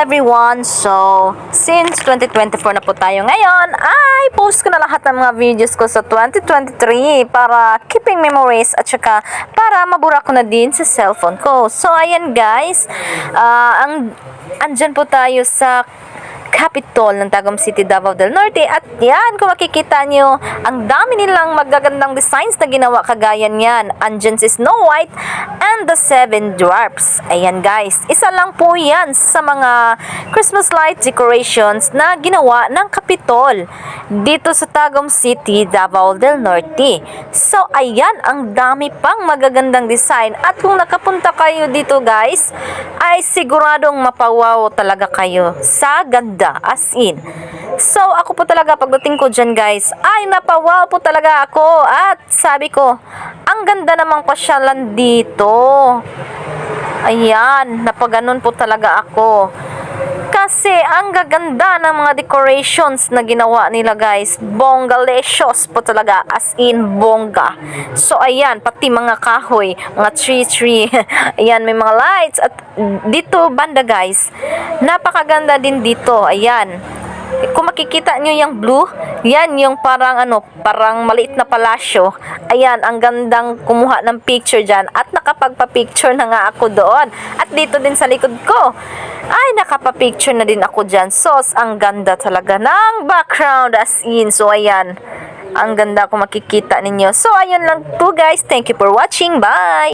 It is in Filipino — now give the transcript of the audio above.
everyone! So, since 2024 na po tayo ngayon, ay post ko na lahat ng mga videos ko sa 2023 para keeping memories at saka para mabura ko na din sa cellphone ko. So, ayan guys, andyan po tayo sa Capitol ng Tagum City, Davao del Norte. At yan, kung makikita nyo, ang dami nilang magagandang designs na ginawa kagaya niyan. Andyan si Snow White and the Seven Dwarfs. Ayan guys, isa lang po yan sa mga Christmas light decorations na ginawa ng Capitol dito sa Tagum City, Davao del Norte. So ayan, ang dami pang magagandang design. At kung nakapunta kayo dito guys, ay siguradong mapawaw talaga kayo sa ganda. As in. So, ako po talaga, pagdating ko dyan guys, ay napawaw po talaga ako. At sabi ko, ang ganda namang pasyalan dito. Ayan, napaganon po talaga ako. Kasi, ang gaganda ng mga decorations na ginawa nila guys. Bonggalicious po talaga. As in, bongga. So, ayan, pati mga kahoy, mga tree. Ayan, may mga lights. At dito, banda guys, napakaganda din dito. Ayan. Kung makikita nyo yung blue, yan yung parang parang maliit na palasyo. Ayan, ang gandang kumuha ng picture dyan. At nakapagpa-picture na nga ako doon. At dito din sa likod ko, ay nakapa-picture na din ako dyan. So, ang ganda talaga ng background as in. So, ayan. Ang ganda kung makikita ninyo. So, ayun lang po guys. Thank you for watching. Bye!